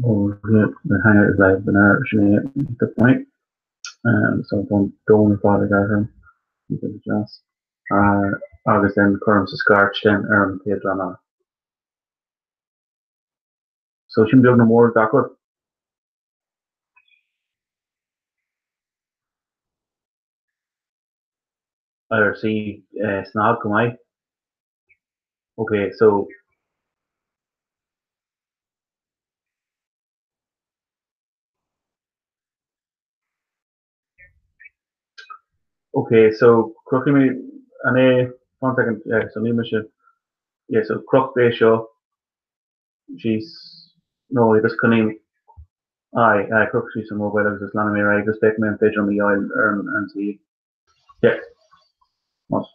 or the hangar is live in our the point. So don't bother that you can adjust. Agus then current to scratch then the drama. So she build no more backward. Or see snag come I. Okay, so crook me and 1 second, so me mission. Yeah, so crook ratio. She's no, it just cunning. I crook she's a mobile as just me right, just take me and page on the oil and see. Yeah. Must.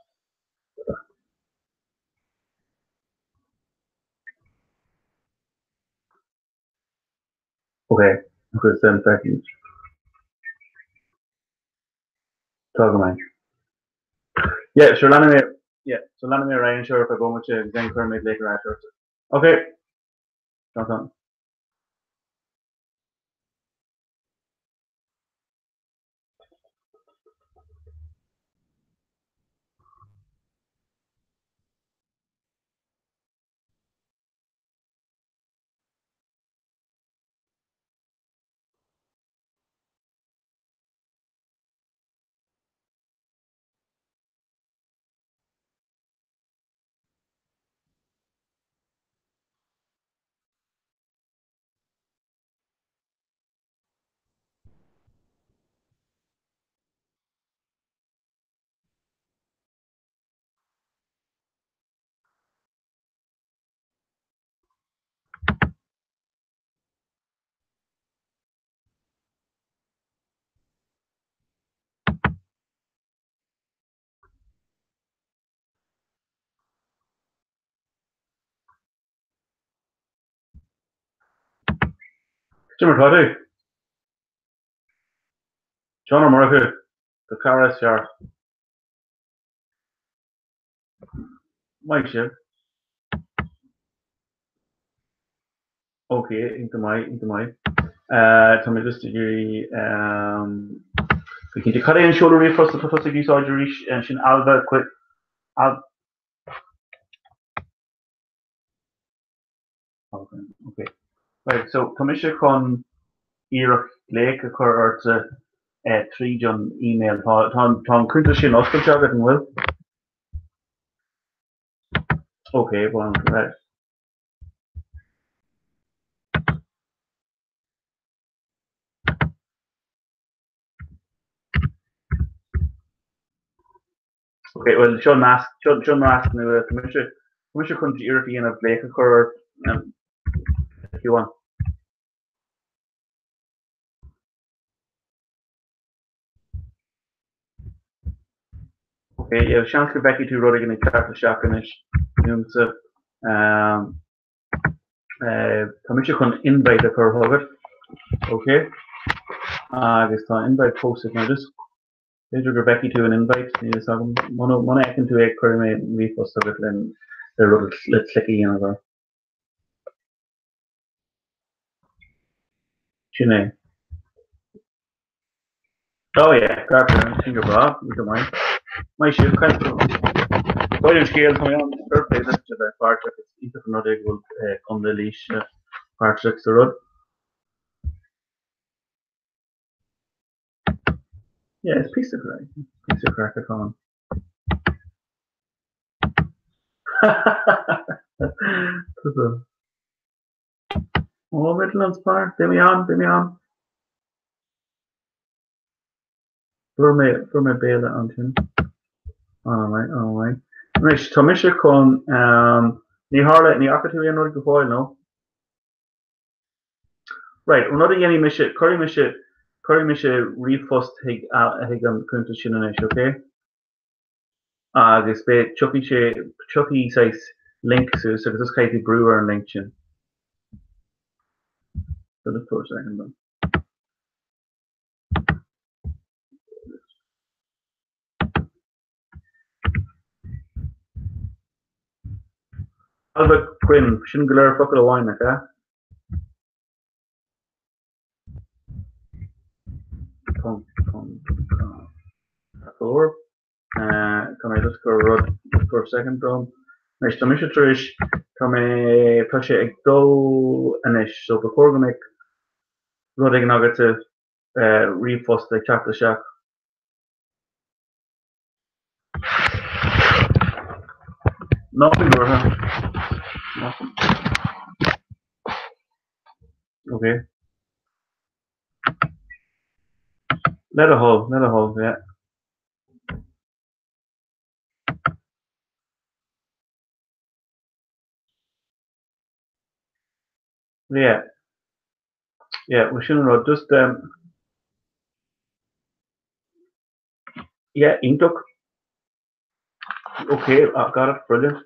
Okay. Because then seconds. Talk about. Yeah, sure. Yeah, so let me Ryan sure if I go with you, then Kermit later after. Okay. Talk on. Jimmer Toddy. John O'Murray. The Caras here. Mike ship. Okay, into my. Tell me just degree. We can do cut in shoulder reef first the degree surgery and shin alba quick. Okay. Right, so Commissioner con Iraq Lake occur to three John email Tom Quintus Shin Oscar Jagat and Will. Okay, well, right. Okay, well, John Mask, Commissioner country European of Lake occur if you want. Okay, yeah, chance go back to Rodigan and Carter Shakanish. Commissioner can invite the per Hobbit. Okay. I guess invite posted now just go back to an invite. One I can do a current repost of it then let's click in over. Chine. Oh yeah, grab your finger bra, you don't mind. My shoe kind of William scale coming on perfect to the part of it's either not able on the leash part of the road. Yeah, it's piece of crack on. Oh, Midlands Park, Demi on. For my bail on him. Alright. Nice, Tomisha con ni harla ni akatu yan no go no. Right, another yenny misha curry misha refust hig kunta shinanish, okay? Agus be chucky size link so this kind of brewer and link chin. For the first second then. Albert Quinn, shin galer fuck a wine like that. Four. Can I just go run for a second drum? Nice to meet you, Trish. Come a push it go anish. So before we make running nugget to repost the chocolate shack. Nothing or huh? Nothing. Okay. Let a hole, yeah. Yeah, we shouldn't know. Just yeah, Intuk. Okay, I got it. Brilliant.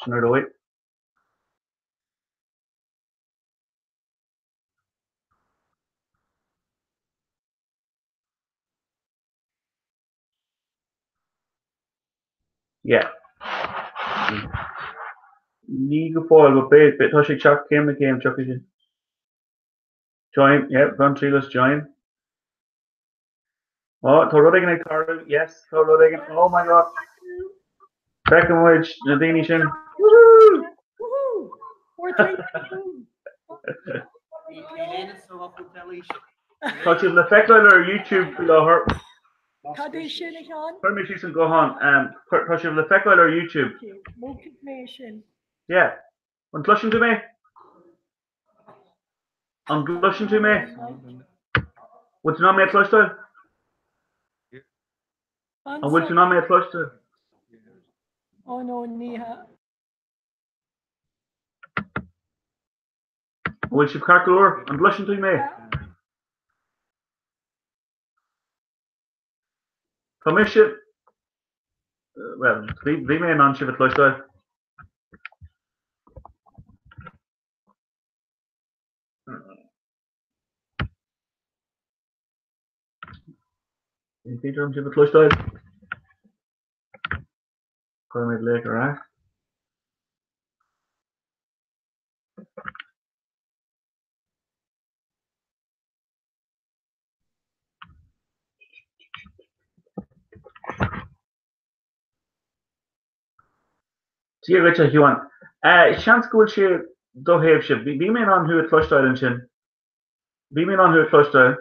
Shouldn't away. Yeah. League foil go bait, bit Toshi Chuck came the game, Chuck is join, yeah, Van Trilos join. Oh, Torodigan and Carl, yes, Torodigan. Oh my god. Breckenwich, Nadine Shin. Woohoo! Woohoo! Touch of the Feckler or YouTube below her. Kadishin Permission go on. Touch of the Feckler or YouTube. Motivation. Yeah. On blushing to me. On blushing to me. Would you not make flush to? And would you not make flush to? Oh no, Niha. Will she crack door and blushing to me? Commission. Well, we may not shift flush to. In Peter, shift flush to. Comment later, right? See Richard Huan. Chance go she do have she be me on who it flushed out in chin. Be me on who it flushed out.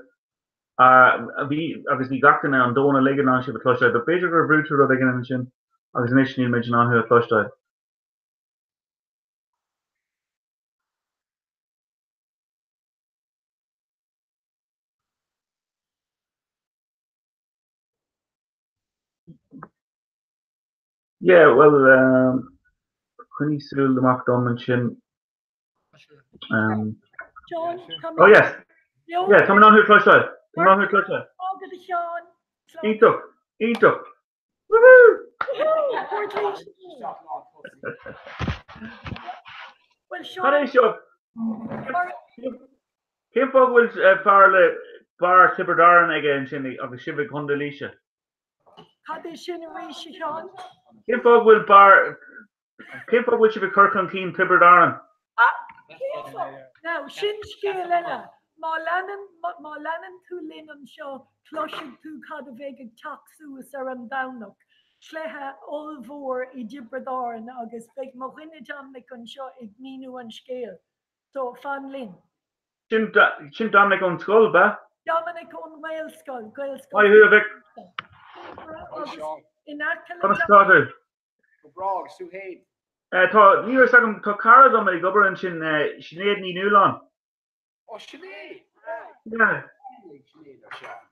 We obviously got in and don't want to leg it on she it flushed out. But basically a brute to leg in chin. I was initially imagine on who it flushed out. Yeah, well, Quinny through the mock and chin. John, oh yes. Yeah, coming on who flushed out. Coming on who flushed out. Eat up. Eat up. Woohoo! Well, Sean. Kim Fog will bar Tiberdaran again, Chinny, of the Shivik Hundalisha. Kim Fog will bar. Kim Fog will Shivik Kirkland Keen Tiberdaran. Now, Shinski Elena, Malanan to Linon Shaw, Closhing to Cadavega Taxu, Saram Downlock, Schleha, Olvor, Egyptadoran, August Big Mohinitam, Mikon Shaw, Igninu and Scale. So, Fan Lin. Shin Dominic on Skull, ba? Dominic on Whale Skull, I hear Vic. In that calendar. Brog, Suhaid. Tá ní sagm tá cara do mé gobar sin Sinead ní Newlan. Oh, Sinead. Yeah.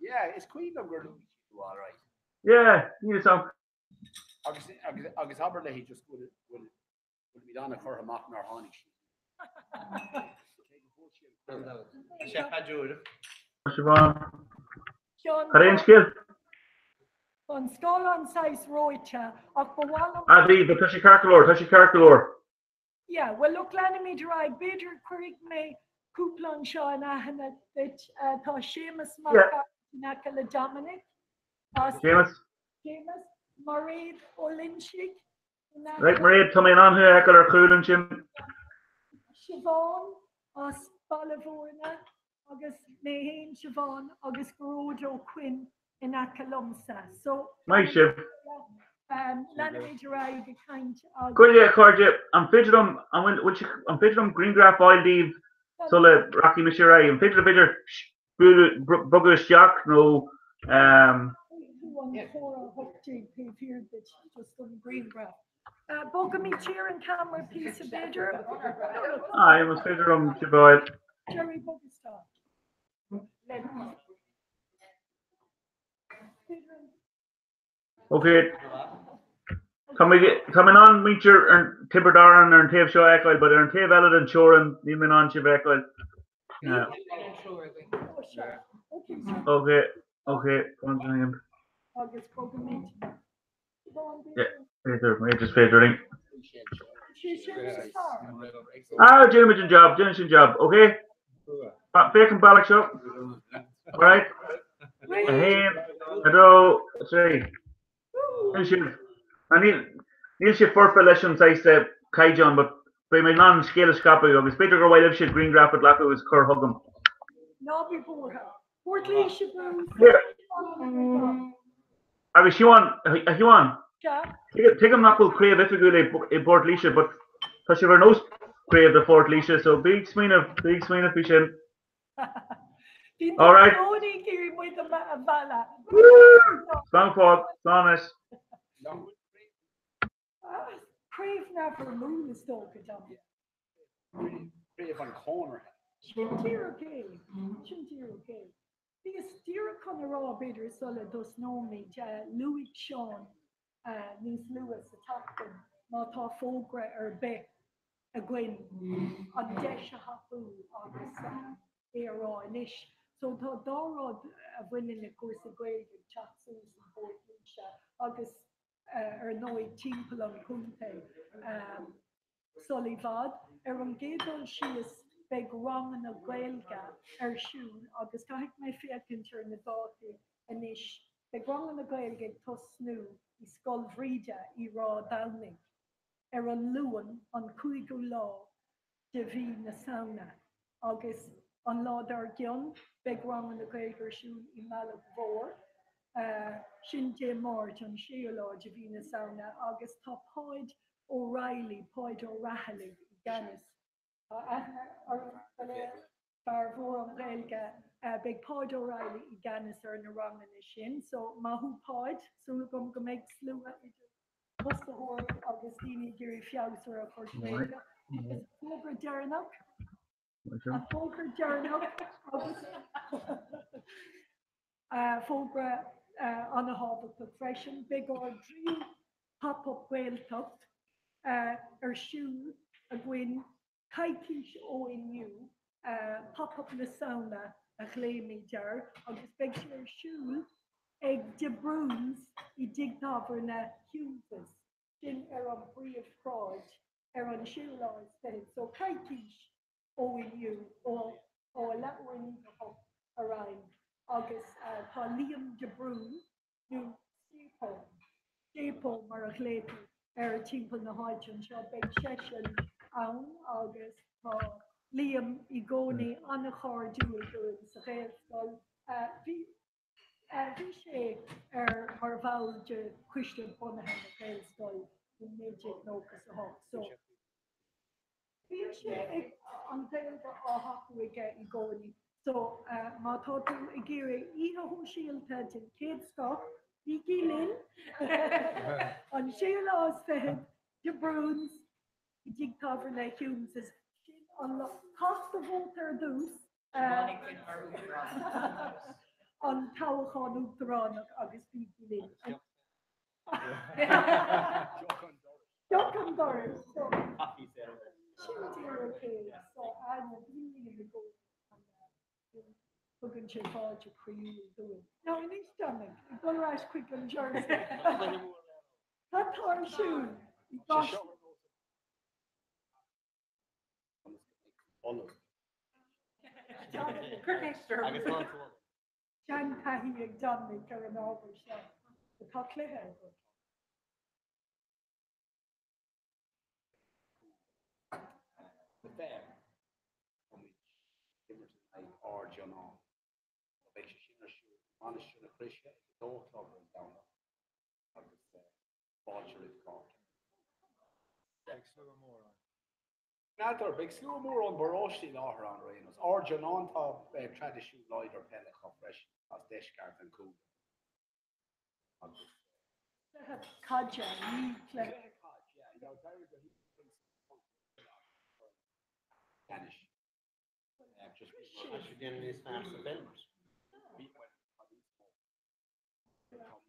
Yeah, it's Queen of Gurdu. All right. Yeah, ní sam. Agus Haberle he just would be done a Corha Mock nor Honey. Karen skill. On skull on size roicha, Tashi Carcolor. Yeah, well, look, Lanny dry, Better Creek me, Couplon Shaw and Ahana, that Tashimus Nakala Dominic, James, Marie Olinchik, right, Marie, coming on here, Eckler Coolin Jim, Siobhan, Os Balavorna, agus mé héin Siobhan agus goródro Quinn in Akalumsa. So My ship. Lanaid Rai the kind of Good yeah, Cordia. I'm fidgeting. I'm fidgeting green graph oil leave. So le Rocky Michirai. I'm fidgeting bugger shock no. one for a JP period that's just on green grass. Bogamy cheer and camera piece of bedroom. I was fidgeting to buy it. Jerry Bogustar. Okay. Coming on meter and Tibberdaran and Tave Shaw Echo, but and Tave Elad and Shoran, Niman on Shiv Echo. Yeah. Okay. August Bogamy. Yeah. We're just fidgeting. She's Jimmy job. Okay. Fake and Balak Show. Alright. Hello. Sorry. I need she for elections I said Kaijon, but by my non scale scapo, I was better go while she green graph at Lacko was Cur Hugum. Not before her. Portly Shaboon. Here. I was you on. Take him not will crave if you a Port Leisha, but because you were no crave the Fort Leisha, so big swing of fishing. All right. Strong fog, honest. Crave never moon is talking to me. Crave on corner. Shintir okay. Because Dira Conora Bader Sola does know me, Louis Sean, Nis Lewis, the Tapton, Mata Fogra or Beck, a Gwen, on Desha Hapu, on the Era Nish. So Dora a winning a course of grade with Chatsus and Port Lucia, August or Noe Timpel on Kunte, Solivad, Erangedon she is big Roman of Gaelga, Shoon, August I my fiat in the daughter, and ish, big Roman of Gaelga, Tosnu, is called Vrija, Ra Downing, Lewin on Kuigu Law, Divina Sauna, August on Law Dargion, big Roman of Gaelga, Shoon, Imalak Vor, Shinje March on Sheila, Divina Sauna, August Top Hoyd, O'Reilly, Poyd O'Rahilly, Ganis. Barvor on Relga, big Pod O'Reilly, Ganis or Narang and Shin. So Mahu Pod, so we're going to make slew at it. What's the whole Augustini Gary Fiauser of course? Folker Jarnock. Folker Jarnock. Folker on the Harbour Profession, big or dream, pop up whale top, or shoe, a gwyn. Kaitish ONU, pop up in the sauna, a claiming jar, or the special shoe, egg de bruins, I dig over na Hughes, in on free of fraud, on shoe law instead. So Kaitish ONU, or that one around August, Liam de Bruin, new Staple, Maraclete, Timple na Hodge, Shaw Big Session. August Liam Igoni on the car doing sa Gaelscoil vi her valge Christian Bonham na Gaelscoil in Magic Nocas a Hawk. So vi an Gaelga a haku Igoni. So ma thought igiri iha hu shielta in kids stop Iggy Lynn on Sheila Osfed the Bruins dig cover like humans is on the cost of water deuce on Tawachan Uteran August P. Don't come doors. So so I will really go looking to fall to create doing. No, in each stomach, go rush quick and jersey. That's our shoe. John Tahi John Maker and all the show. The Cockle Head. The fair. Or you know. Like she should manage to appreciate the door club is down. I would say, Vulture is called. Natar, big slow more on Baroshi law around Reynolds. Or John on top traditional light or pellet fresh as Deshcart and cool. Kaja, you play. Danish. Just Again, this fans the films.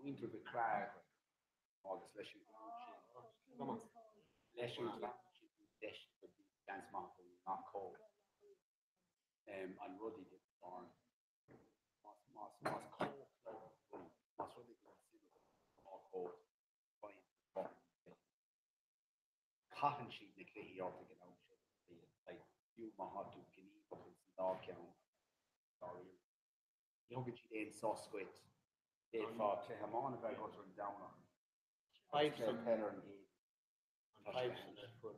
Winter the crag. All this lesson. Come on. Lesson dish the dance market not cold. And Ruddy did barn. Mas cold. Mas Ruddy all cold. Cotton sheet Nick he ought to get out. Like you Mahatu can eat up in dog count. Sorry. You don't get you in sauce squid. They fought to him on about going down on. Pipes and Peller and he. pipes and that for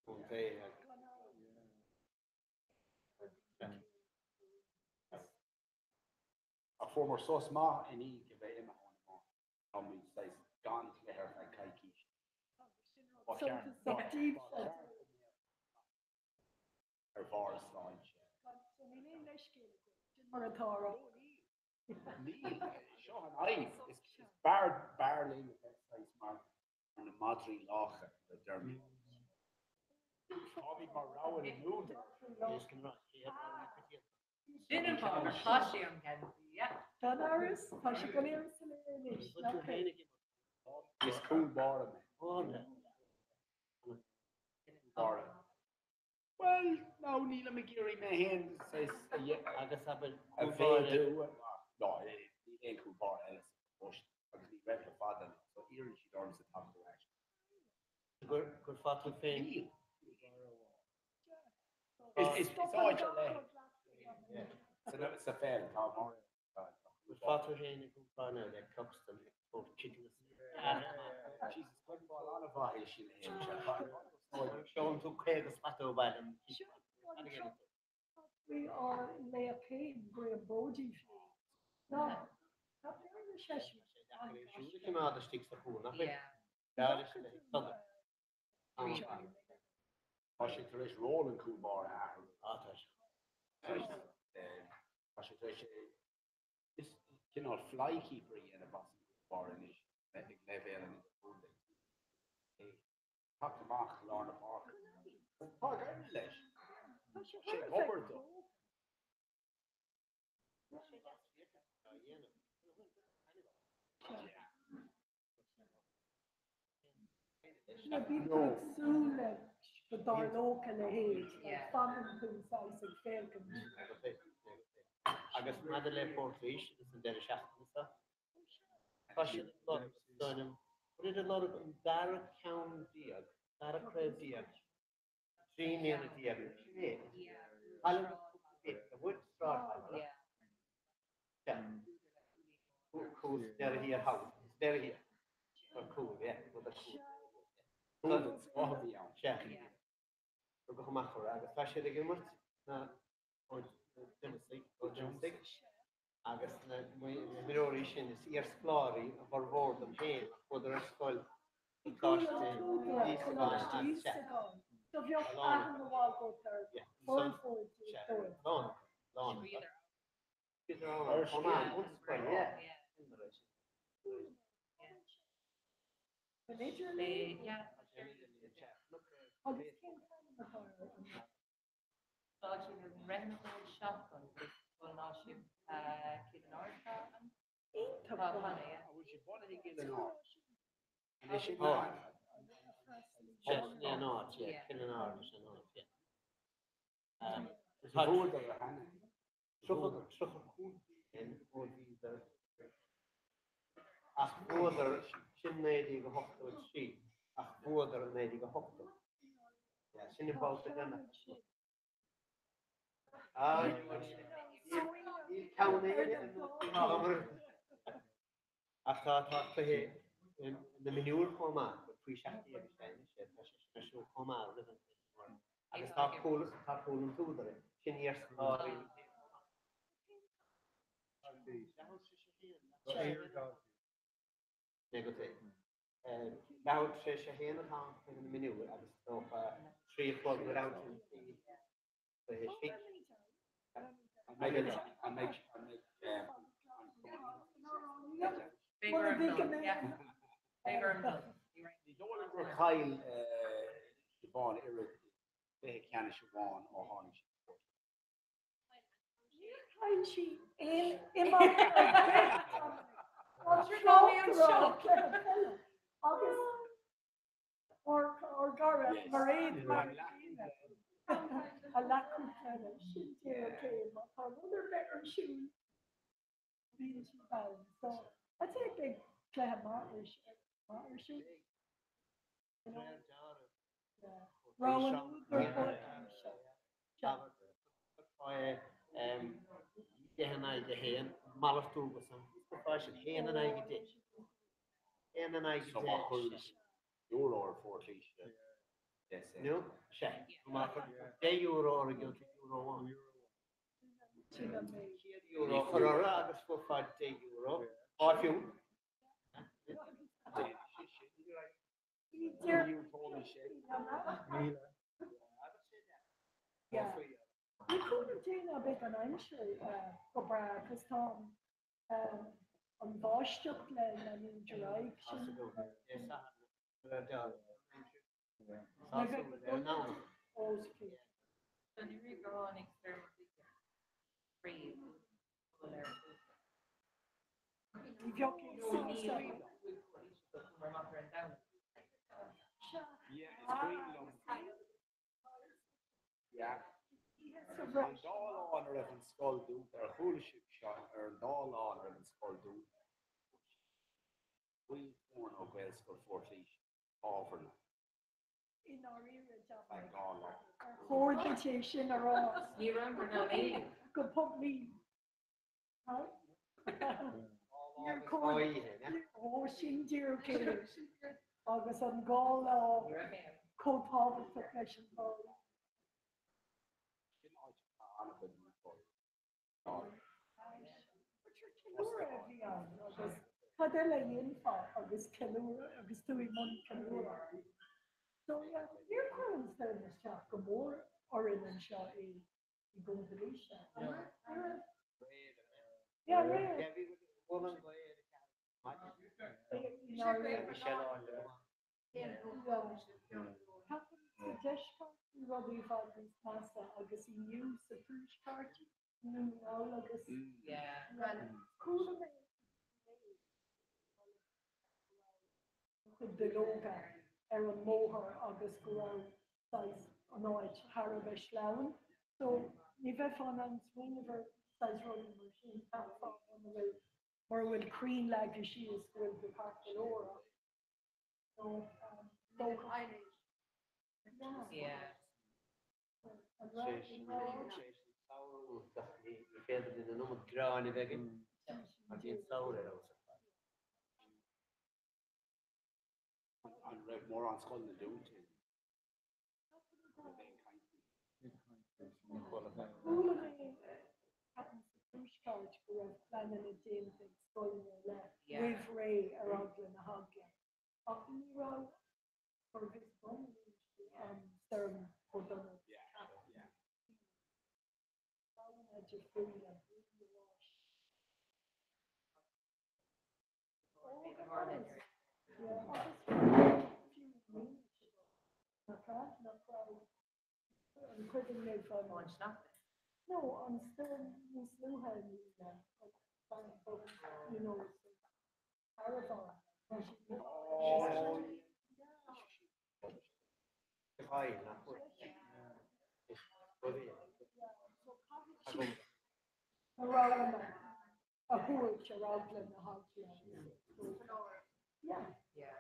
one day. A former sauce ma and he gave him a on me says gone to the hair like Kaiki. So the deep Her forest lodge. Moratoro. Sean Ive is barley size mark and the Madri Loch the Derby. Bobby Morrow and Luther. Dinner bar, costume can be, yeah. Danaris, Pashikaliris, okay. This cool bar bar. Well, no, Neil McGeary Mahan says yeah. I guess I've been A fair do. No, he ain't cool bar Ellis. Bush. Because he read the father. So here she learns the top direction. good fat with pain. Neil. It's all your leg. So that's a fair Tom Moore. Good fat with pain. Good fun out there. Cuxton. Both chickens. Jesus, couldn't ball on a body she Sean took care of the spot over and We are lay a pain, we're a body. No, not very the session. she came out of the sticks of pool. Yeah. That is the other. Washington is rolling cool bar. Washington is you know fly keeper in a bus bar in it. I think level and talk to Mark Lorna Parker. Parker English. Shit, over though. Na bit súle go dar local a héad, Yeah. famine púsáis ag fécin. Agus Madeleine Portreach is in der Schachten. Fashion lot done him. But it a lot of Dara County, Dara Crowd Diag. Three near the Diag. Yeah. Alan the wood start. Yeah. Yeah. Cool. There here house. There here. Cool, yeah. With a cool. London's Bobby out. Yeah. Yeah. We're going to for Agus Fashion again. Or gymnastic. Agus na miróí sin is íarspláí a bhar bhór an féin chuidir ar scoil í cáiste So bheoh an na bháil go tar lán Yeah. Literally, Yeah. agus cén na So she was renting a shotgun. Well, now she kid an art and yeah. Would you want to get an art? And they should Oh. not. Yeah, no, yeah, Yeah. killing hours and all, yeah. It's a board of a hand. Truchel cool in or either. Ach bóðar sin nédi go hochta with sheep. Ach bóðar nédi go hochta. Yeah, sin I báta ganna. Il count Ach tá hé na miniúr comá fui seachtaí agus sé naisiú comá agus tá pólum túdar sin íar Now Trisha Hen at home in the menu I was so 3 or 4 without I make Bigger and done, yeah. Bigger and done. the Dolan Kyle Siobhan Eric they can Siobhan or Honey. Kyle she in August or Gara Marine a lack of she came up her mother better shoes. So I take big Claire Martin shoe. You know, Rowan de hen mal toe was hen en eigen dit. En een eigen Euro or 40. Yes. No, check. Maar €10 or €1. Euro for a rag is for €5. Or you. You told me shit. Yeah. We couldn't do a bit an entry go because Tom on Boschuk na New July. So you read your own experience. Free. If you can see stuff. We're not going down. Yeah, it's Greenland. Yeah. An dá an raibh an scoil dút ar thuúlaisiú seo ar an dá an raibh an scoil dút. Bhuail mór ó Gael scoil fortlaois ábharna. In our area, Ag dá lá. Coordination or all. You remember now, me? Go put me. Huh? You're calling. Oh, Shinjir Killers. August on Gala. You're okay. Co-Paul profession. Padela Yinfa, August Kalura, August Tuimon Kalura. So, yeah, your current service, Gomor, or in Shah, Gombelisha. Yeah, rare. Suggestion, Robbie Father's pasta, August you, the push cart, no, August. Yeah. Cool. The loga, Aaron Moher, August Gurau, size annoyed, Harabesh Lawn. So, Nive Finance, whenever size rolling machine, or will Queen like she is with the Parkalora. So, Yeah. Verder in de nummer graan weg in. Het zou er ook. An raibh mór an scoil na dút. Yeah. With Ray around in the hug. For his phone, Stern for the no, I'm still in Sluhan, you know, Caravan. Around a horse around in the house. Yeah. Yeah.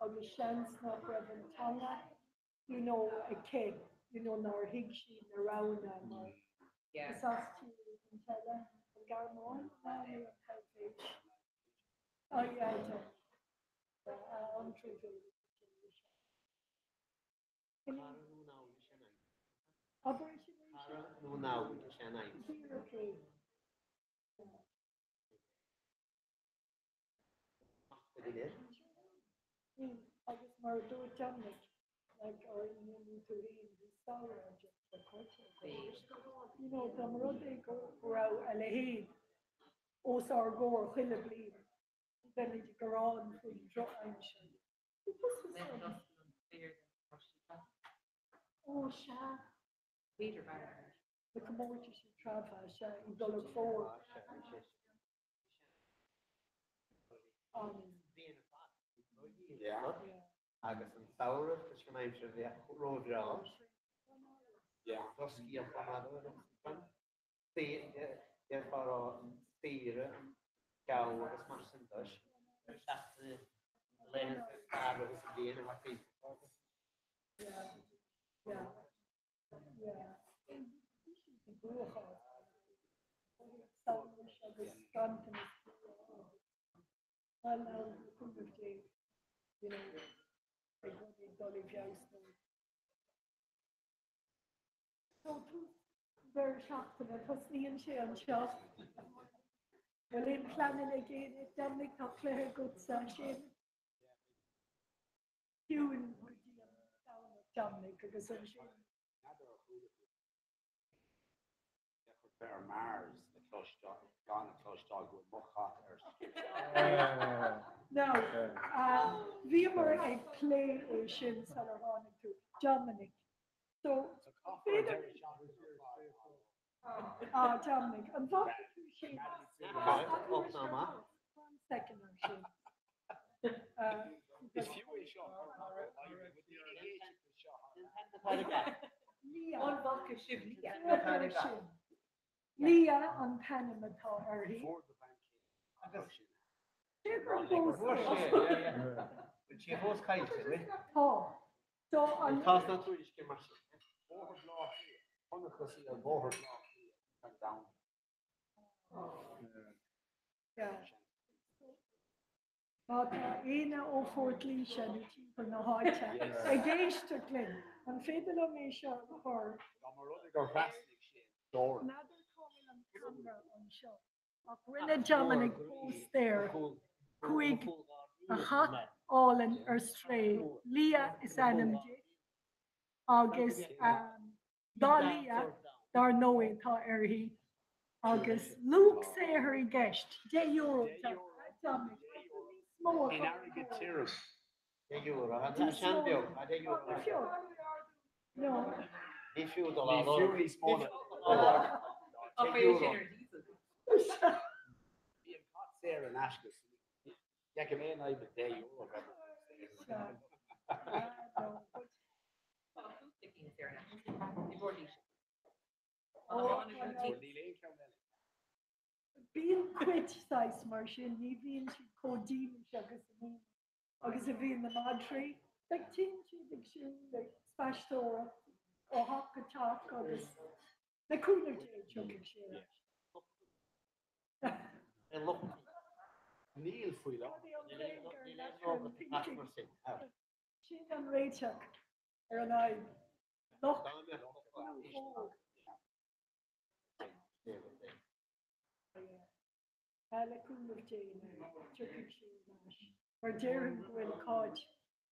Of the chance not Reverend Tonga, you know, a kid, you know, nor Higshi, around and Yeah. it's us to tell them, Garmon, oh, yeah, I do. I'm true. Operation No, now we can I. Here, okay. Did it? Agus mar dú Dominic, like, or in to read the story of just the culture. You know, the Marode go out a lead, os our gore, Hilla bleed, then it go on for the drop and shit. This was Then so, dust and fear than Roshita. oh, Sha, Peter Barber. the commodity she travel, Sha, you go look forward. Yeah. Agus an saoire gus go maim se bheith ródrá. Yeah. Dosci a flamada fan. Dé far tíre gaw agus mar sin dus. Shafte len agus dien a fi. Yeah, yeah, yeah. Well, now, you know, I go to Dolly Joustin. So, very shocked to it, what's the insurance shop? Well, in planning again, it done make a clear good session. You and Dominic, because I'm sure. Bear Mars, the clutch dog, gone the clutch dog with Muchat or No, we were a play Ocean Salaronic to Dominic. So, Dominic, and what she one second, Ocean. It's few shot. One vodka should be. Leah on Panama Tarry. She was kind to it. Oh, so on. Toss not through your mar. Down. Yeah. But Ina o Fort Leisha, the chief of the hard chat. I gauged to Clint, and Fiddle of me shot her. Another comment on camera on show. When Dominic post there, quick, a hot all in her stray. Leah is an August, Dalia, dar no it, he. August, Luke say her guest, €, Dominic. Small. No. If you don't Sarah and Ashkus. Yeah, come in, I would day you were Being criticized, Marcia, ni being she codeine agus a being the madry, like tingy, like spashtora, or hot talk, agus the cooler chugging shit. And look, Neil Fuila. She and Rachel, and I look. Alacun of Jane, chugging shit. Or Jerry will catch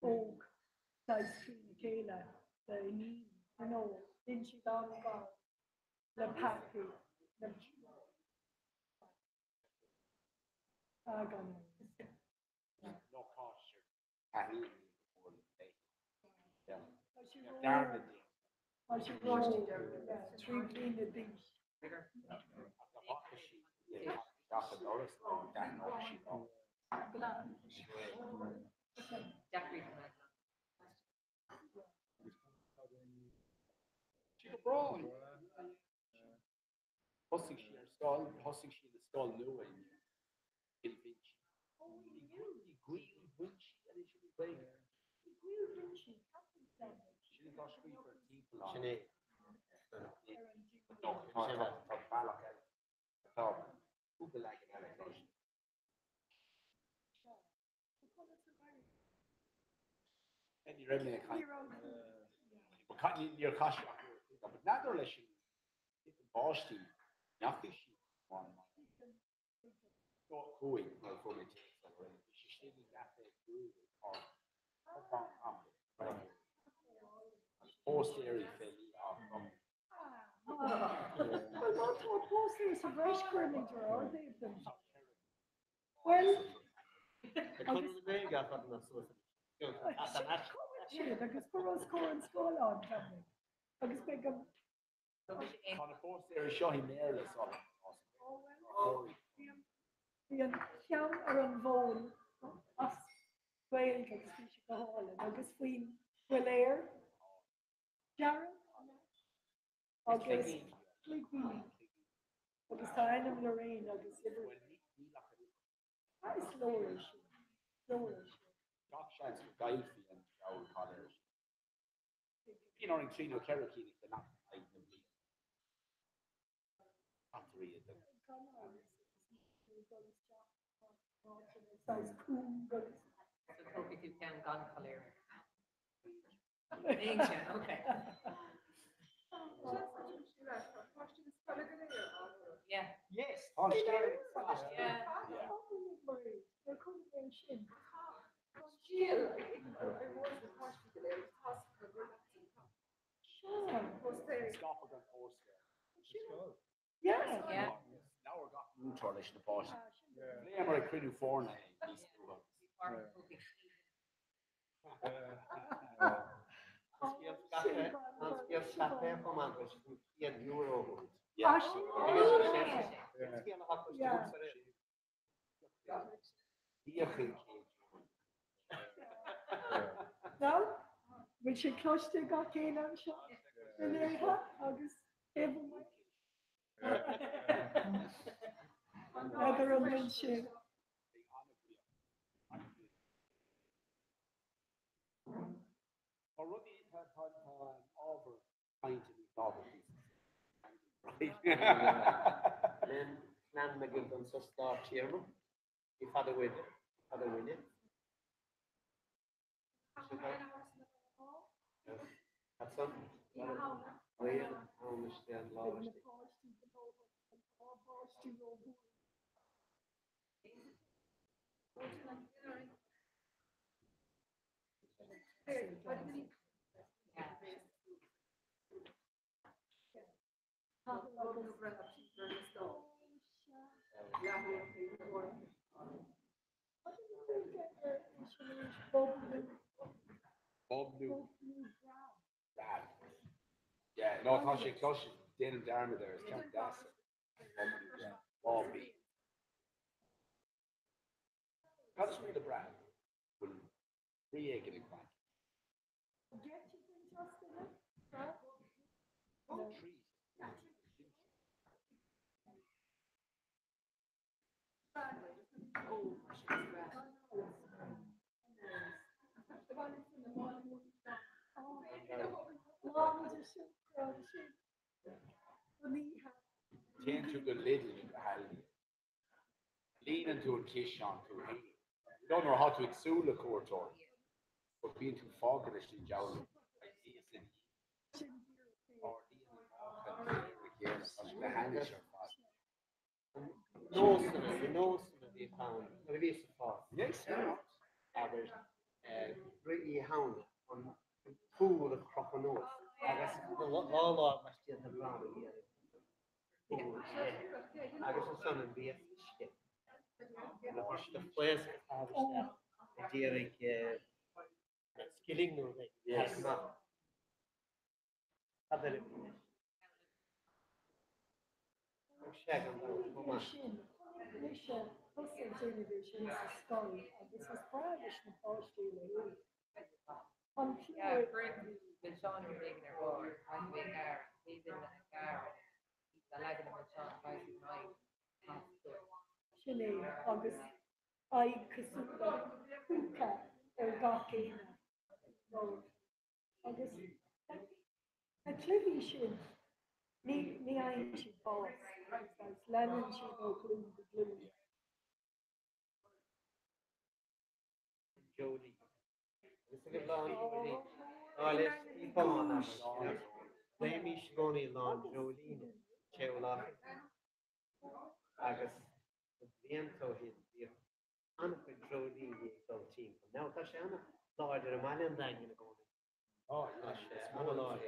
oak, size Kayla, the knee, you know, didn't she down the pappy, the No posture. Yeah. I should roll, three clean the beach. Hosting she installed, hosting she installed new in Vinci. She didn't go street for people on. And you're in the kind. Your cash, but Nádor leis bátí nachí chuig nó fu sé gafe póstéirí félí Well, not to oppose this of Rush Curlinger, are they? Them? Well, Mé gafa na so. agus choras choran scóil an Cameron. Agus be go Tá póstéirí seo hí mé le bhí an cean ar an bhin as bhil agus fi go hála agus faoin bhfuil éir Jaran agus Ligby agus tá einam le réin agus idir is leir sin. gailfií an choir. Bhí an tríú ceí de nach Sounds cool, but So Toby tú cean gan choléir. Okay. Yeah. Yes, Yeah. they're coming in shin. Sure. Yeah. Yeah. Now we're got útar leis na páis. Lé mar cruú fórna Skiel chape kom an €1. No? Bhí sé cloiste ga céan an seo innéthe agus ébal mai. Idir an bhain sin. rudí ábhar painte tábhar. Nan me gin an sa start chairman. If had a win. That's some. I understand law. Bob New. Yeah, no, tá sé close déanam darma there is ceap das. Bob B. Cos mé the brand. Bhfuil rí ag an gbain. Téan tú go lidl in the hall. Lean into a kiss on to him. You don't know how to exude a courtor. But being too foggish in jowl. The hand is your father. Nós the pound. Release the fast. Yes, Average. Really hound on pool of croconos. I guess all must get the ground here. I guess the sun and be a shit. The place during skilling no like Yes. Other check on the Sin thosaigh déanamh sin sa scoil agus is práidir na fáistí le an Yeah, clúir Britain with Sean and Reagan are bored. I'm being there. He's in the car. He's a leg of Sean twice as night. sin é agus ag cosúla cúca ar gá céine agus a cluichí sin ní aon si fás agus leanann si ó glún go glún. Jody. This is a long Jody. Oh, let's keep on. Réimi Sgoni lá Jolíne Cheola agus Viento his dear Anna Jolíne so team. Now that's Anna Lord the man and then you go. Oh, that's Anna Lord.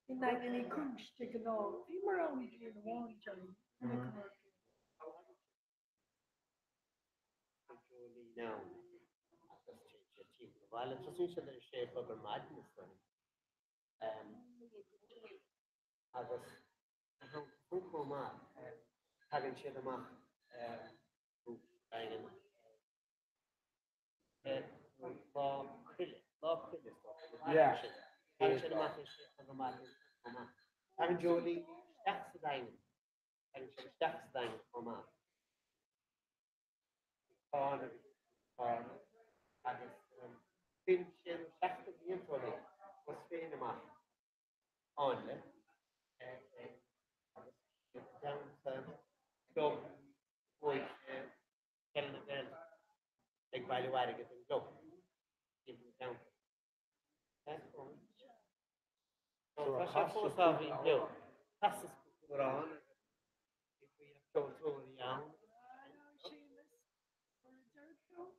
In eigenlijk kunstje genau. Wie maar ook in one Johnny. Now, let's change the team. Well, it's just each other shape of a madness then. Agus fún má hagann siad amach dagan lá chuile Yeah. hagann siad amach an go madness má hagann Jolí steach sa dagan hagann siad steach sa dagan má agus fin siad steach sa bhíontóla was féin amach anle down club with Kellen again like by the way to get them club give them down that's all so that's what's having you that's the school on if we have told the young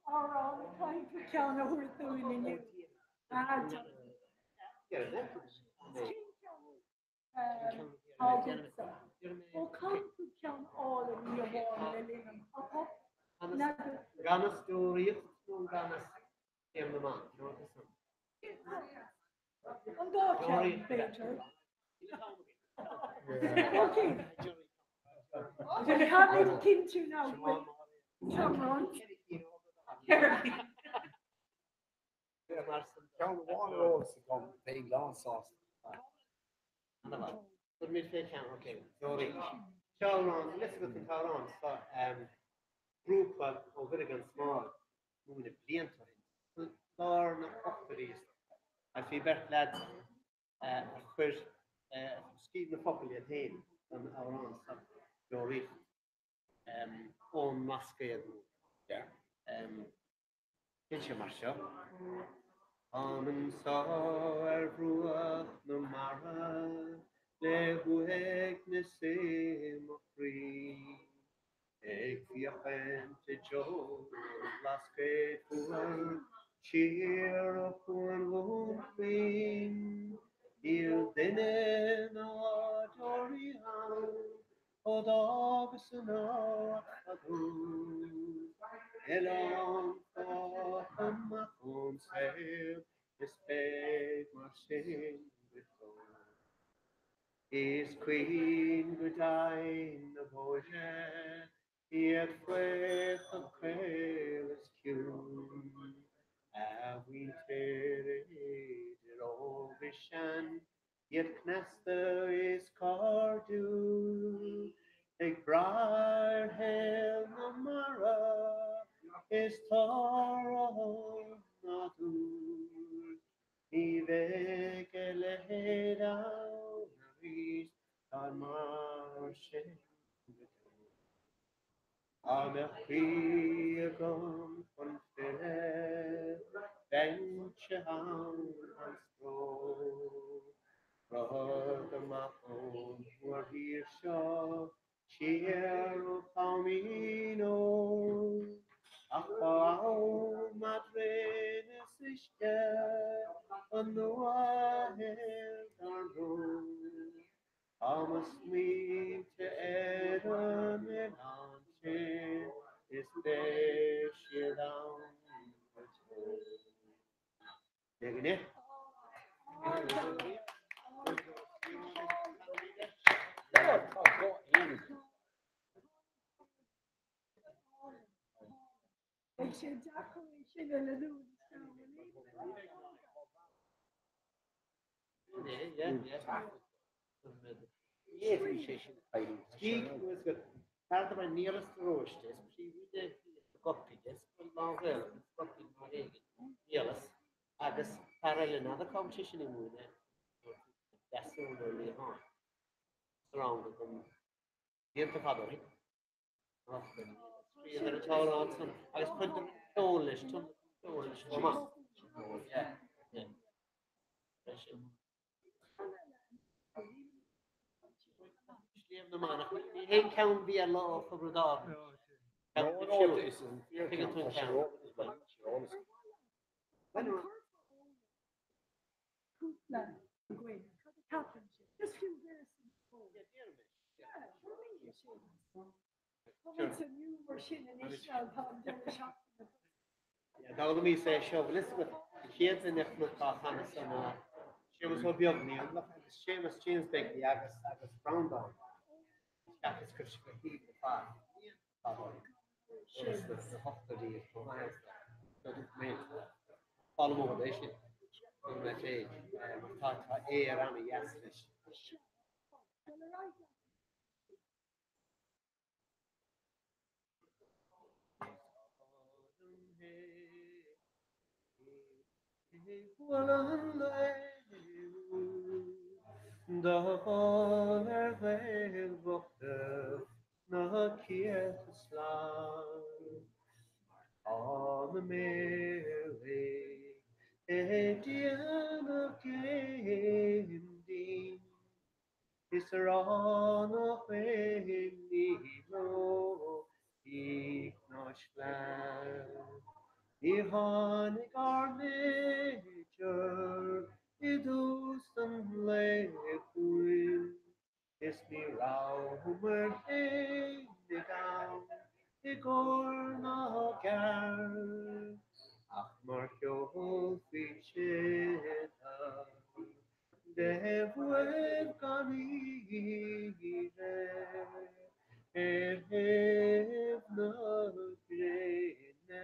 Around time to count over doing it. yeah that's Och kan du kan all of your barn Ganas story från Ganas hemma man and då kan Peter. Okay. We have it kimchi now with someone. Count one rolls to come big long sauce. But me say count, okay. Sorry. Charlon, let's go to Charlon. So, group of very small, moving a blind time. Learn properties. I feel very glad. First, ski the popular thing on our own stuff. Sorry. On mask. Yeah. Kinch Marsha. Amen sa ruach na mara le hueg na se mo free. Ek fiachente jo las que for cheer up one won't win. Il dene na dorian o dogs na adu. Elon for my own self, respect my shame before. His queen would die in the bush, yet with a careless tune. Have we traded all vision, yet Knester is Cardew. Take bright hell no mara. Is toro natur I vekele heda navis armarshe Amerkriegom von Philip Benche Hound and Stroh Rogamachon were here shaw Cheer Palmino Akau madrenes ishte anua heldardo Amas me te eran enanche especial down Degene Ski was good. Part of my nearest roast is she did the copy. Yes, long well. agus parallel another competition in Wune. That's the really hard. Surrounded them. The Antipodori. Three of the tall on some. I was put them Polish, come on. Yeah, yeah. Slim the man. He can't be a law for the dog. No, this isn't fair. Take it to account. Just few years before. Well, it's a new machine in Israel called the shop. Yeah, that would be say show. Elizabeth, the kids in the flip off on the sun. She was so beautiful. And look, Seamus James big the Agus Brown down. That is because she could heat the fire. She's the hospital for miles. So this means follow over this shit. In that age, we thought around a yes fish. Da na kiet slaan on Mary Diana Kendi is on a no Ignoshland. Ihanic our nature, idustan lequin, is me raumer down, igorna gar, ach marcio ficheta, devuet canire, na grene,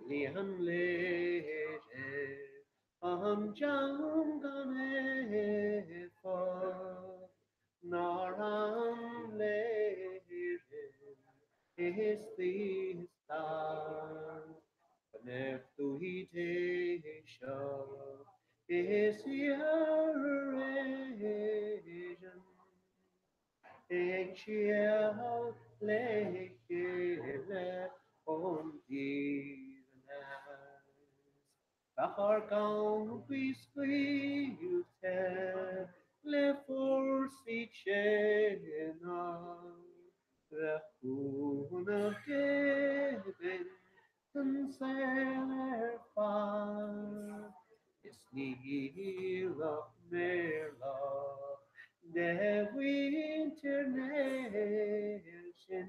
Lihan lere am jam gane for naram lere is the star nef tu hite show is your region Echiel lechile on divnas. Bachar gaun biscuite le forsi cena. The huna geben ten far. Is nila merla. The winter nation,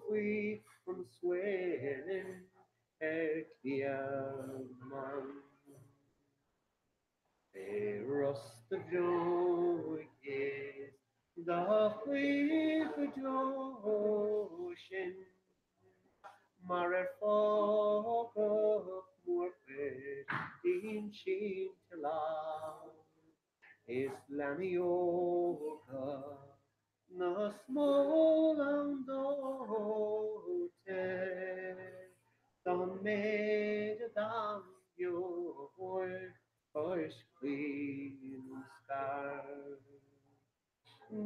free from swearing, man. The rust of joy is the free ocean. Marer folk of more in Chintala. Islamioka na smolandote Don made down your voice clean scar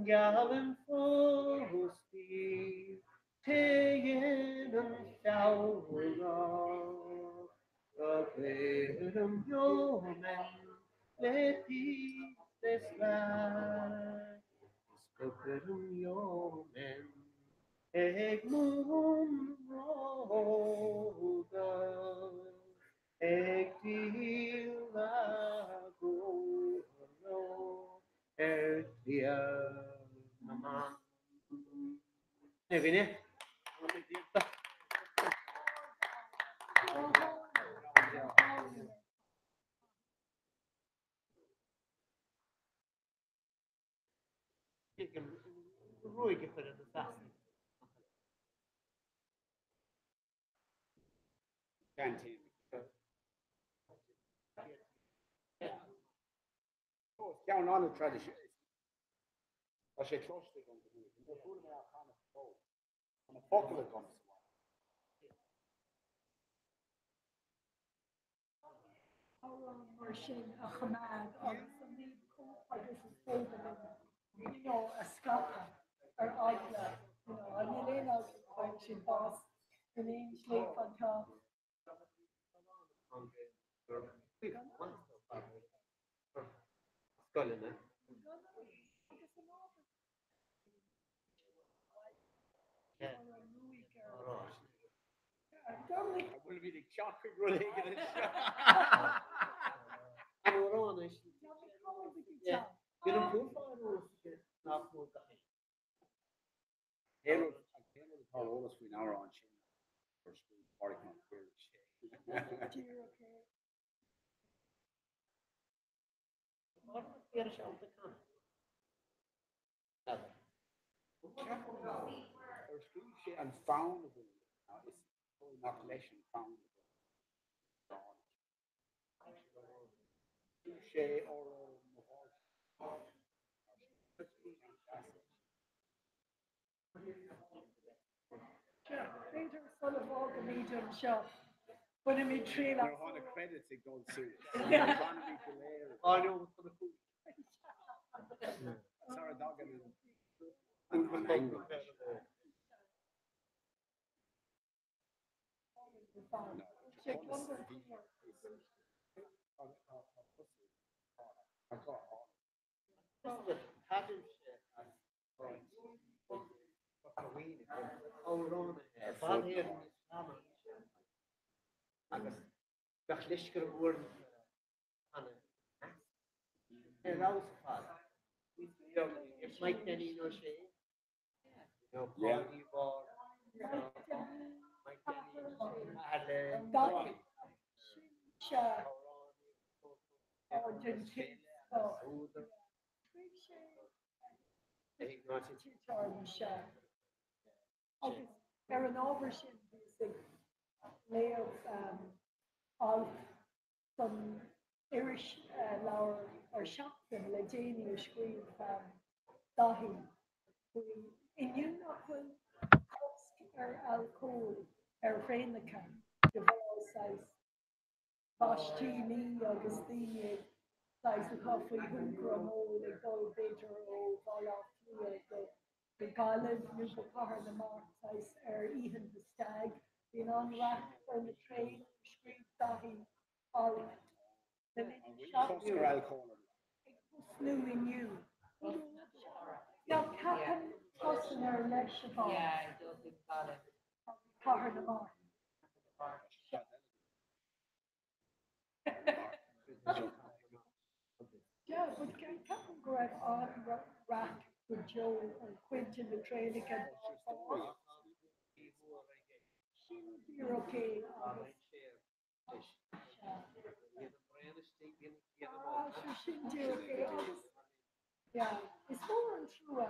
Gallant frosty Tayen and shower Them your men let peace this land spoken your men Egmont roga Egtilago Egtia mama Ne vine ruhig för den fast. Canteen. Down on the tradition. I should trust it on the move. a focal it comes. Mar sin a chumad agus an ní agus is féidir a scapa ar agla an ilé chuin sin bás an éon sléif an tá. Scoilena. Will be the chocolate rolling in it. You know, who not more Halo all us we now are on chin. For school party come here. And found it's inoculation found. Peter son of all the medium shop. But I mean, train There are the credits that go to. I know for the food. Sarah Duggan And Angle. Check one more. Mike Denny, no shade. No, Yeah. Mike Denny, Dottie. Shah. Or Gentile. Ar an ábhar sin léamh áil san iris leabhar ar seachtain le déanaí ar scríomh dahí. Inniu nach bhfuil cosc ar alcóil ar féinacha de bhá báistí agus daoine Sais the coffee húgra mó le dul beidir ó bhá the galib nuair car na mar sais ihan the stag bhíon an rath ar na train scríb dahí all the Oscar alcohol. snú inniu. Ja capan tosan ar leis Yeah, I do think about it. car na mar. Yeah, but capan go on rath with Joe and Quentin the train again. You're okay. Yeah, it's more true.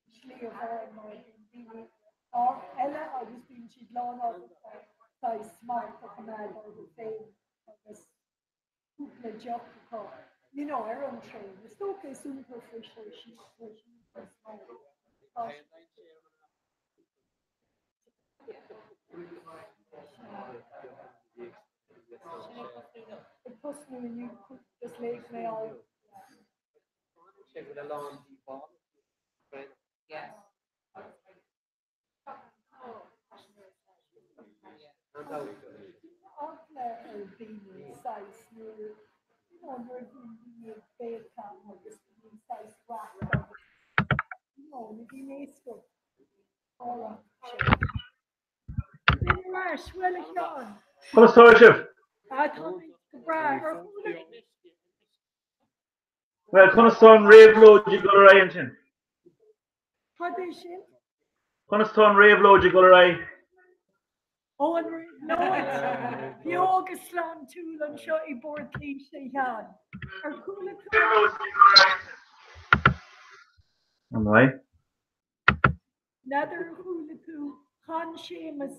Actually, or Ella, I was being she'd learn out by smart for command or the same. The job you know, our own train. It's okay, superficial. She's smart. It puts me when you could just leave me all. Check with a long ball. Yes. Size Well, sorry, Chef. Well, Coniston Raveload, you got right into. Coniston Raveload, you got right. Oh, and no, it's the August land too, and shot a board team say yan. Or cool Am I? Nether hula to Han Seamus,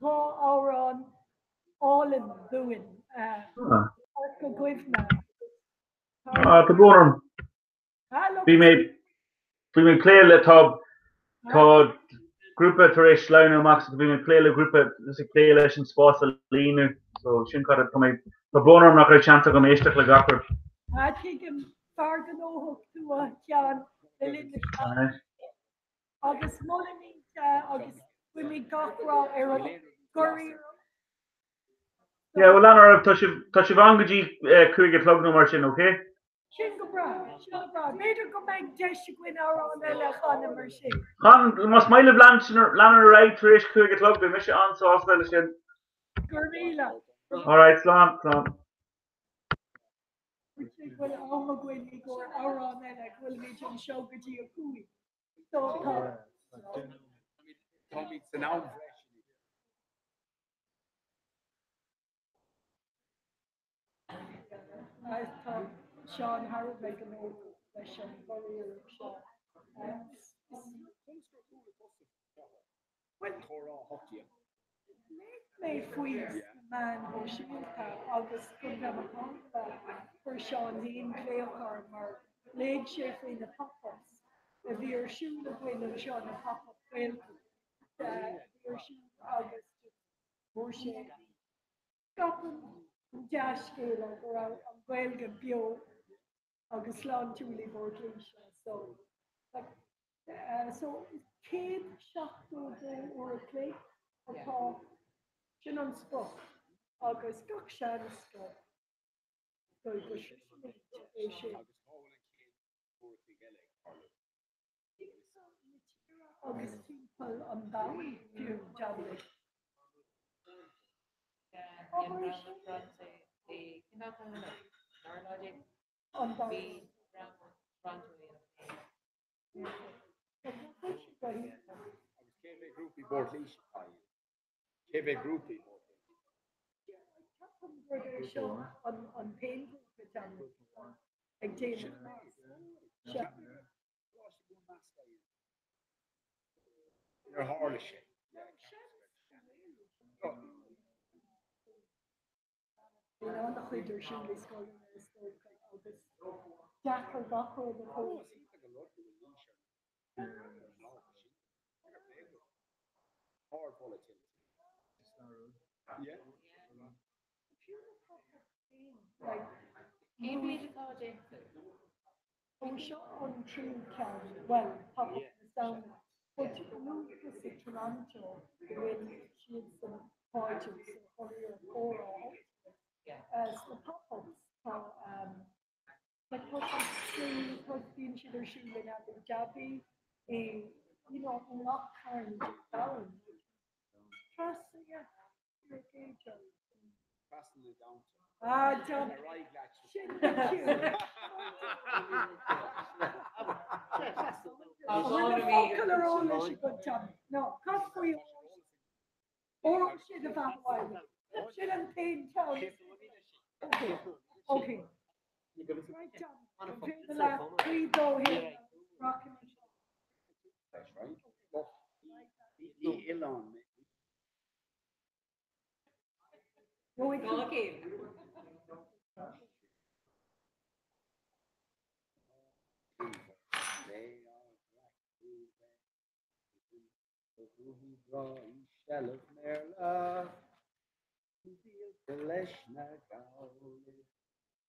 Paul Auron, all in doing. Arca Gwivna. To go on. We may clear the top. Todd grúpa tar éis leanú amach go bhí an cléile grúpa is a cléile leis an spás a líú so sin cad tá bonarm nach raibh seanta go méisteach le gachar. I think I'm far gan óhog tú a cean le linn agus molinita agus bhui mí gachrá ar an goirí Yeah, well lenar tá si bhain go dtí chuige tlogú mar sin, okay? sin go bra beidir go méid de goin árán eile chana mar sin. Chan mas maile lenar raid tar éis chuige tlog be mis ansás leile sin. Gurmíle. All right, slán. Bhfuil áma gcuinní go árán eile bhfuil méid an seo go dtí a cúi. So Tommy, it's an out fresh. tá Seán Harvey an ó leis an goirí seo. When Torah hockey. Mé faois man ó siúlta agus go bheitá chuir Seán híon léochar mar léad sé faoin na pop-ups a bhí ar siúla bhfuil an seo na pop-up bhfuilú ar siú agus mór sé gapan deascéile gur an bhfuilge bio agus slán túlaí bhór líise so céad seachtó ó a clé atá sin an spot agus gach sean sco go é sé agus timppel an daí fiú deala. Groupie board leash. KB groupie. On pain ag James You're hard as shit. an chuidir siúla scoil agus deachar gachar de cho. Hard volatility. Yeah. Seo an trí cean well pop down but nu is Toronto when siad san parties choir chora as the pop-ups like put bíonn siad ar siúla na Abu Dhabi loch carn down trust Passing it down to. John. No, cut for you. Or should have had should have paid town. Okay. Right, John. Pay the last 3 go here. Rocking. That's right. Elon. No, we can't. Shallow Merla, the Leshna Gauli,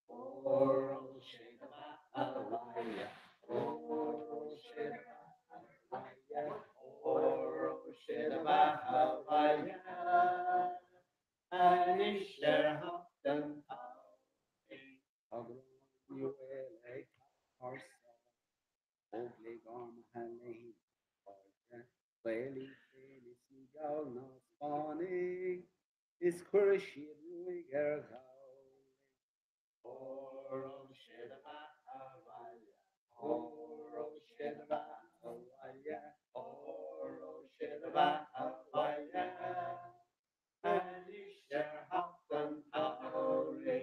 or Sheba Alaya, or Sheba Alaya, or Sheba Alaya, and Isher Hopton, you like ourselves, Obligor Mahane, Whaley. Gal na spawning is Kurishi Ruiger Oro Shedaba Hawaii, Oro Shedaba Hawaii, Oro Shedaba Hawaii, and Isher Hopton Tauri.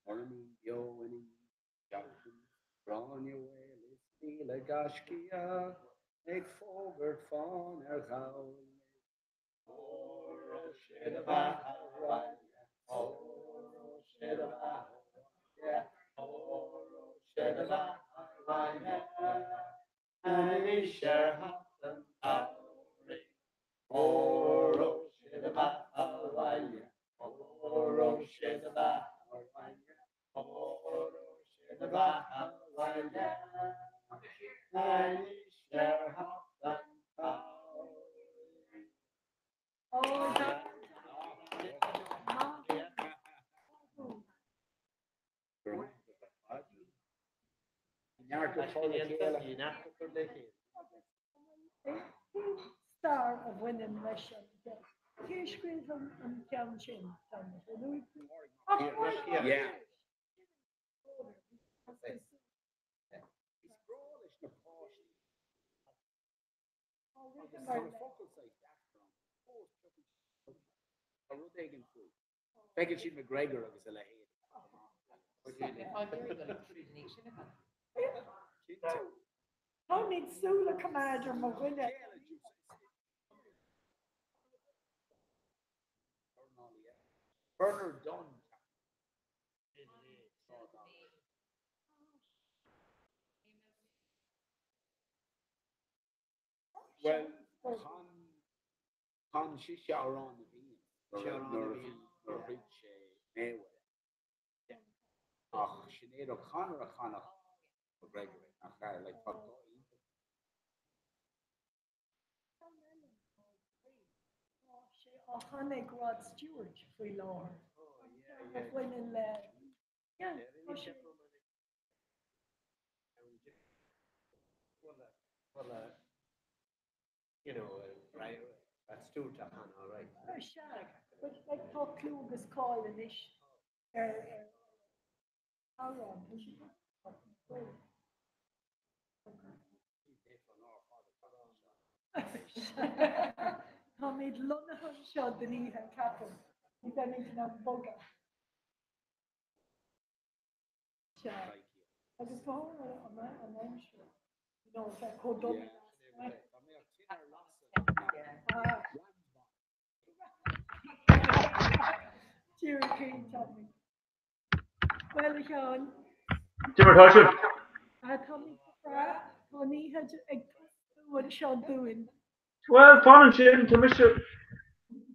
Ormi Yo and Jackson, Ronnie Whaley, Stila Gashkia. Ik forward van gauw. Oro Shedaba Hawaii, Oro Shedaba Hawaii, Oro Shedaba Hawaii, Anisha Hatan Aure. Oro Shedaba Alwanya. Oro Shedaba Alwanya. Oro Shedaba Alwanya. Anisha Hatan Aure. Star of winning Russian. Here's Chris and Townshend. Yeah. Beckett McGregor agus a le How need Sula Commander Mawilla? Bernard Dunn. Well, Con Shisha around the bean. Rich Mayweather. Sinead O'Connor McGregor. Like fuck. O'Hannig Rod Stewart free law. Winning yeah. You know, right, that's two to Hannah, all right. But I thought Klugus called in ish. How long? Tommy Lunahan shot the knee and captain. He's only to have bugger. I just go home and I'm sure. You know, if I called up. Jerry King told me. Well, Sean. Jimmer Toshin. Tommy Tony had what Sean doing. Well, Fánan sin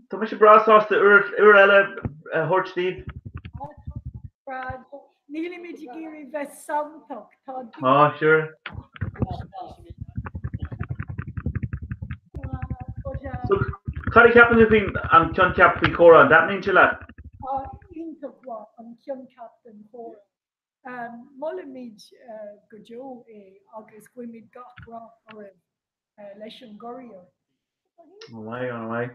Tá mis brasásta eile thuirtíd. Brad, nílim mid géirí bheith samtach tá. Oh, sure. So, Cuddy Captain has been and John Captain Cora, that means you lad? Intachwa an John Captain Cora. Mullimid Gojo agus Gwimid Gachra or Leishon Gorio. On the way.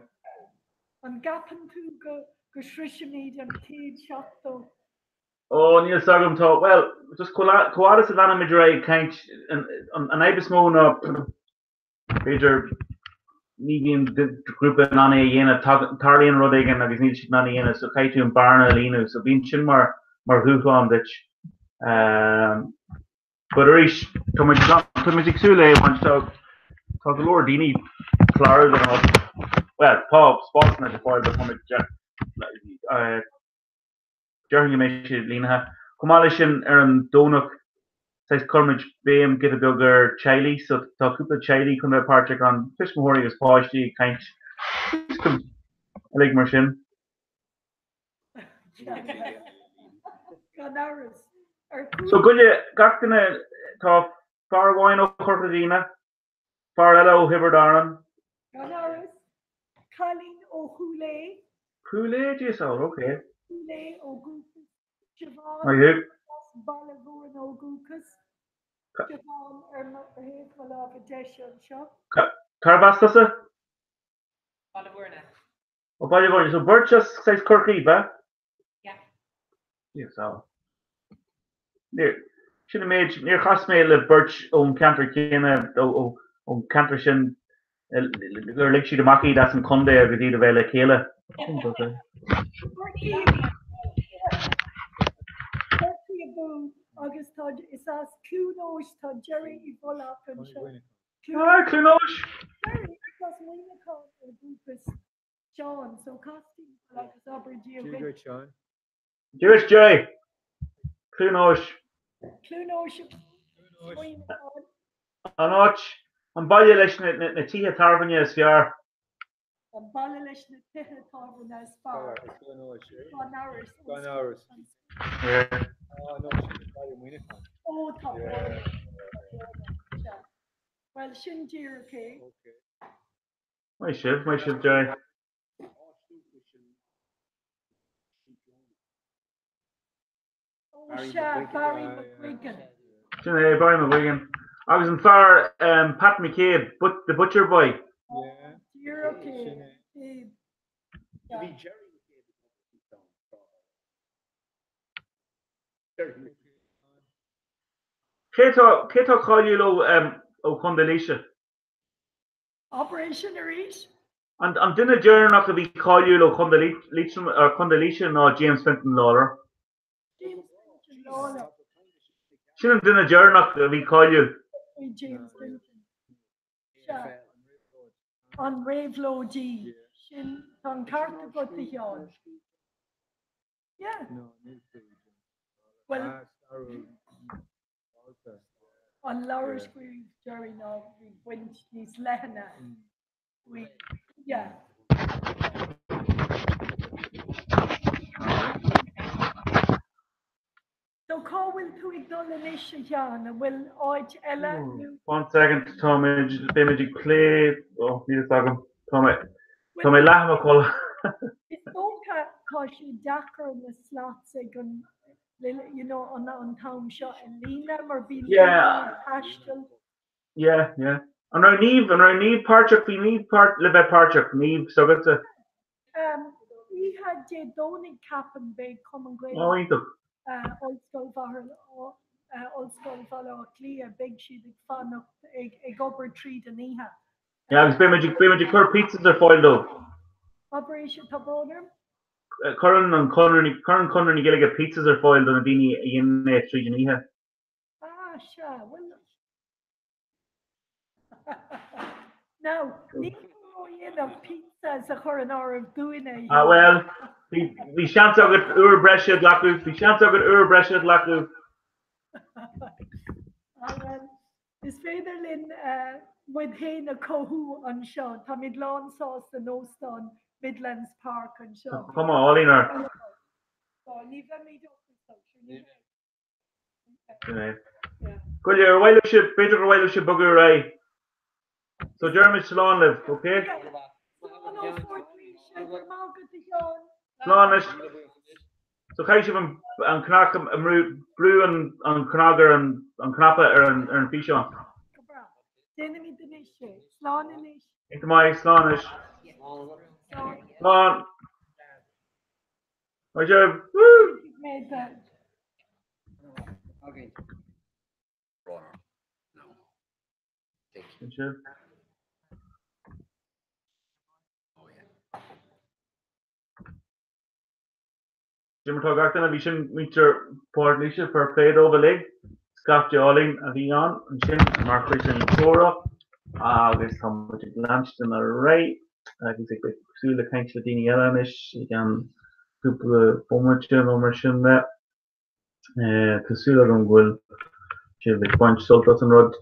And Gapan to go Shrishamid and Teed Shotto. Oh, Neil Sagum thought, well, just Koalas of Anna Madray can't, and I was more Peter Negan group of Nani Yena, Tarlian Rodigan, and his niche Nani Yena, so Kaitu and Barna Lino, so being Chinmar Marhuton, which, but Arish, Tomatic Sule, wants to talk the Lord Dini, Florida, well, Paul, Spotson at the point of the Jack, Jerry Mish, Lina, Kumalishin, Donuk, says Cormage Bam, get a bigger Chile, so talk about Chile, come to Patrick on Fish Mahori is Pashti, kind of like Marshin. So good, you got to talk far wine of Cortadina, far hello, Hibberdaran. Ganaris, Colleen O'Hule. Hule, yes, okay. Hule O'Gucas, Javon. Are you? Balagur and O'Gucas. Javon, Malaga Deshan Shop. Carabastasa? Balagurna. Oh, Balagurna. So Bert just says Kirky, ba? Yeah. Yes, so. Near, should have made near Cosmail Birch on Cantor Kina, on Cantershin, or like she the Maki, that's in Conde, every day the Vela Kela. August Todd is as Clunosh to Jerry Evola and Ah, Clunosh. Jerry, because when you call the group is John, so casting like a Sabri Good, Sean. Jewish Jerry. Clunosh. Clunosh. Anoch. An baile leis na títhe tarbanne is fear. An baile leis na tithe tábhairne is fearr. Gan áras. Gan áras. Yeah. Oh, no, she's very winning. Ó tá Yeah. bhna. Well sin dír cé. Okay. My shift, Jerry. Ó se Barry McGuigan. Sinné Barry McGuigan. I was in far Pat McCabe, but the butcher boy. Yeah. Dír cé. Maybe Jerry would be able to Jerry. Keto callúlo ó Condalíse. Operation Arís. And dinner journal to be callúlo Condalíse ná James Fenton Lawler. James Finch Lawler. Sin dinner journal to be callú. James Finch. An Raveló G. Sin tan carta go the hián. Yeah. Well, an Laura's Green Jerry now we went these lehna. We yeah. So cá bhfuil tú ag dul in isise teán a bhfuil áid eile nó 1 second, Image play. Oh, need a second. Tommy Lahma call. is tócha cá sé dachar na slots ag an you know an town shot in Lena mar bí Yeah. hastal. Yeah. And our Neve Parchuk, we need Libet Parchuk, Neve, so that's a. We had J Donig cap and big common grade. Oh, ain't it? Old school follow clear big sheet fan up a gober tree the niha. Yeah, it's Magic Cur pizzas are foiled though. Operation Taboner. Curran Conran you get pizzas are foiled on a dini in tree Janiha. Ah, sure. Well, now, Nico of pizzas a hour of doing it. Well, we shan't talk at Brescia Laku. We shan't talk at Brescia Laku. Is Federlin with Hena Kohu on show, Tommy Lawn sauce the nose on Midlands Park and show. Come on, all in her. So leave them me Good year, Wildship, better Wildship Bugger Ray. So Jeremy Salon live, okay? Slanish. So Kaishim and Knack and Brew and Knogger and Knappa and Fishon. Denemy Denisha, Slanish. Into my Slanish. Slan. My job. Woo! Made that. Okay. Runner. No. Take. Sure. Oh yeah. Jim Togacton, we shouldn't meet your Port Lisha for played over leg. Scott Jolling and Eon and Shin and Mark Christian and Tora. There's some much launched in the right. I can take the Sula Kanch Ladini Elamish. You can group the Bomachin or Machine that. Kasula don't will. She'll be bunch Sultas and Rod.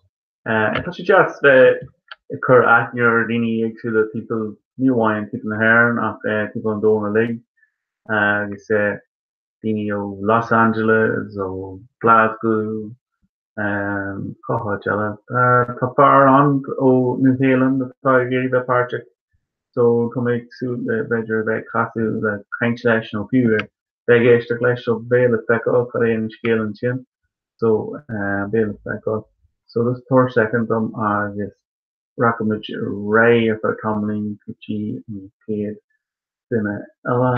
I thought she just occur at your Dini to people new wine, people in the hair, and people on the leg. You say Dini o Los Angeles or Glasgow. Coachella, Tapar on o New Zealand, the Target, the Parchik. So, to make suit the bedroom, the Castle, the Cranklash, no fewer. They get the clash of Bail back up, Korean scale and chin. So, Bail back up. So, this third second, this Rackamich Ray of a Tomlin, Kuchi, and Kid, then Ella.